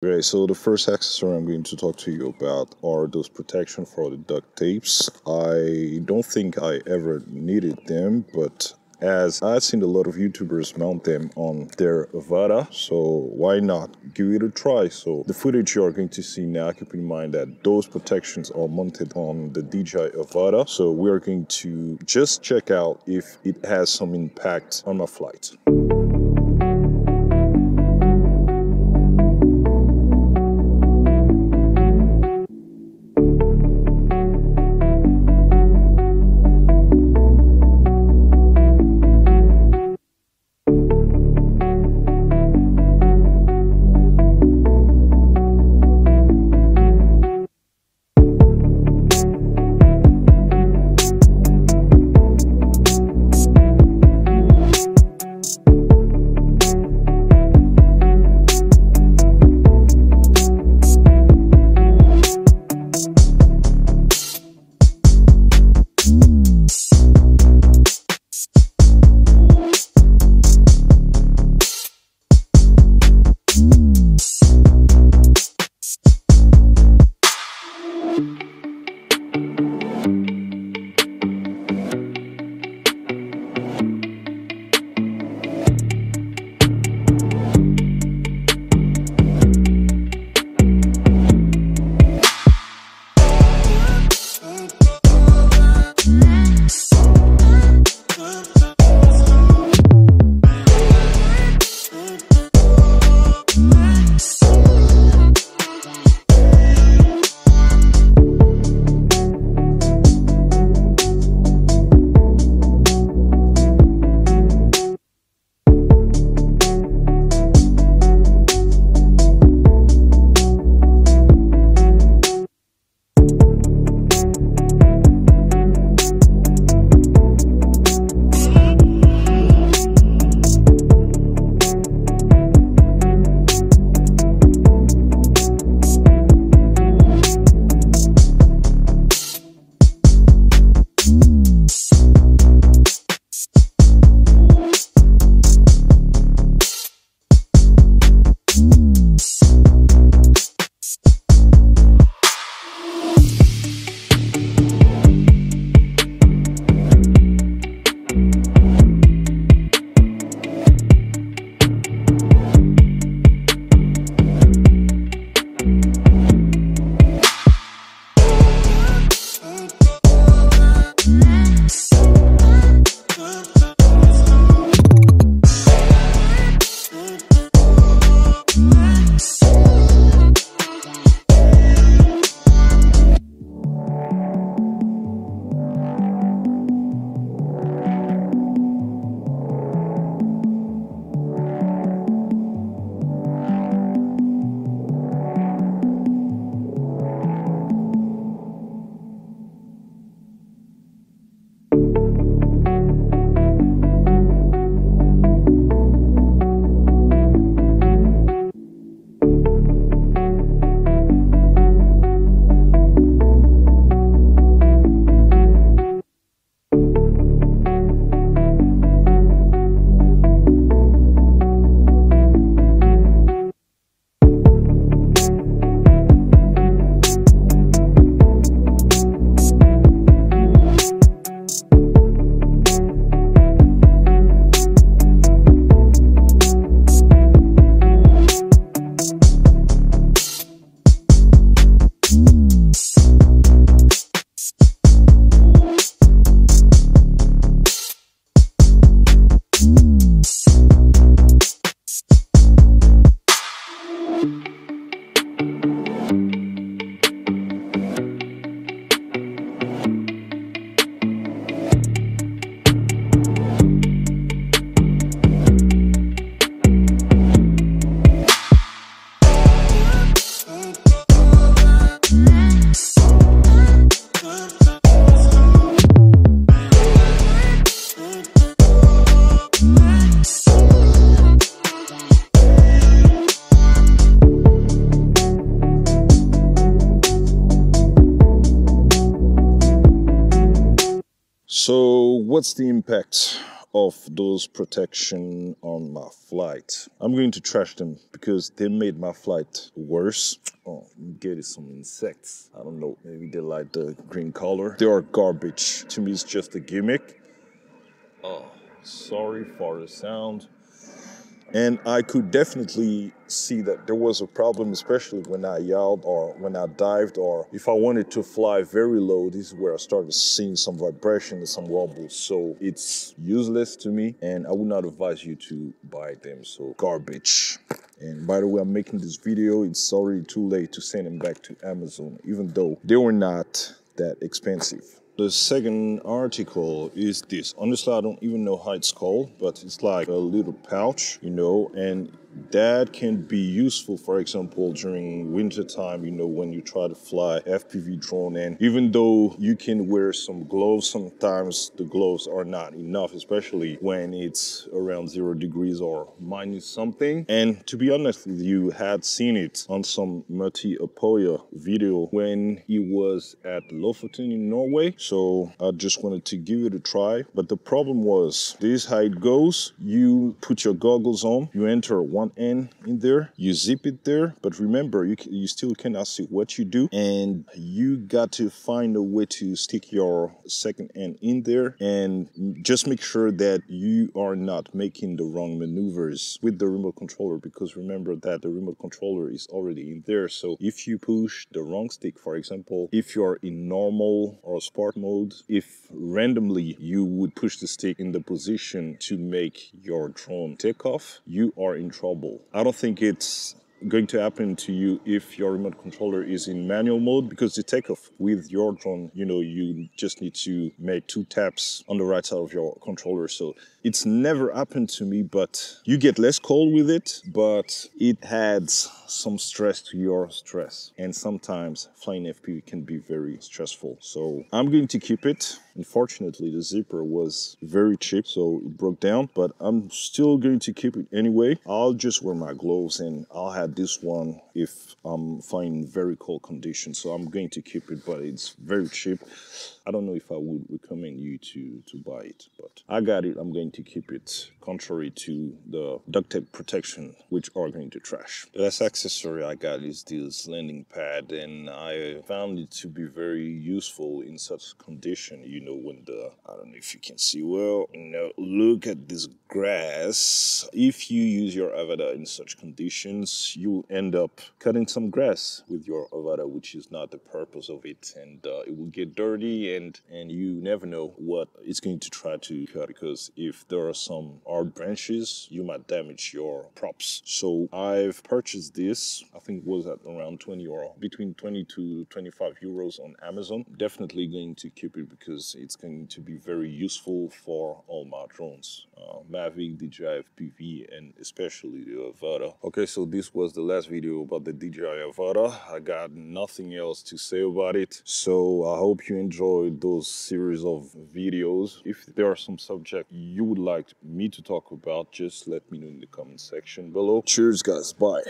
Right, so the first accessory I'm going to talk to you about are those protection for the duct tapes. I don't think I ever needed them, but as I've seen a lot of YouTubers mount them on their Avata, so why not give it a try? So the footage you are going to see now, keep in mind that those protections are mounted on the Dji Avata. So we are going to just check out if it has some impact on my flight. So what's the impact of those protection on my flight. I'm going to trash them because they made my flight worse. Oh, get it some insects. I don't know, maybe they like the green color. They are garbage. To me, it's just a gimmick. Oh, sorry for the sound. And I could definitely see that there was a problem, especially when I yelled or when I dived, or if I wanted to fly very low. This is where I started seeing some vibration and some wobbles. So it's useless to me, and I would not advise you to buy them. So garbage. And by the way, I'm making this video. It's already too late to send them back to Amazon, even though they were not that expensive. The second article is this. Honestly, I don't even know how it's called, but it's like a little pouch, and that can be useful, for example, during winter time, when you try to fly FPV drone. And even though you can wear some gloves, sometimes the gloves are not enough, especially when it's around 0 degrees or minus something. And to be honest with you, had seen it on some Matti Apoya video when he was at Lofoten in Norway. So I just wanted to give it a try. But the problem was, this is how it goes. You put your goggles on, you enter one end in there, you zip it there. But remember, you still cannot see what you do. And you got to find a way to stick your second end in there. And just make sure that you are not making the wrong maneuvers with the remote controller. Because remember that the remote controller is already in there. So if you push the wrong stick, for example, if you're in normal or sport mode, if randomly you would push the stick in the position to make your drone take off, you are in trouble. I don't think it's going to happen to you if your remote controller is in manual mode, because the takeoff with your drone, you just need to make 2 taps on the right side of your controller. So it's never happened to me, but you get less cold with it, but it adds some stress to your stress. And sometimes flying FPV can be very stressful. So I'm going to keep it. Unfortunately, the zipper was very cheap, so it broke down, but I'm still going to keep it anyway. I'll just wear my gloves, and I'll have this one if I'm flying in very cold conditions. So I'm going to keep it, but it's very cheap. I don't know if I would recommend you to buy it, but I got it. I'm going to keep it, contrary to the duct tape protection, which are going to trash. The last accessory I got is this landing pad, and I found it to be very useful in such condition. When I don't know if you can see well, look at this grass. If you use your Avata in such conditions, you end up cutting some grass with your Avata, which is not the purpose of it, and it will get dirty, and you never know what it's going to try to cut, because if there are some hard branches, you might damage your props. So I've purchased this. I think it was at around 20 or between 20 to 25 euros on Amazon. Definitely going to keep it because it's going to be very useful for all my drones, Mavic, DJI FPV, and especially the Avata. Okay, so this was the last video about the DJI Avata. I got nothing else to say about it. So I hope you enjoyed those series of videos. If there are some subjects you would like me to talk about, just let me know in the comment section below. Cheers, guys. Bye.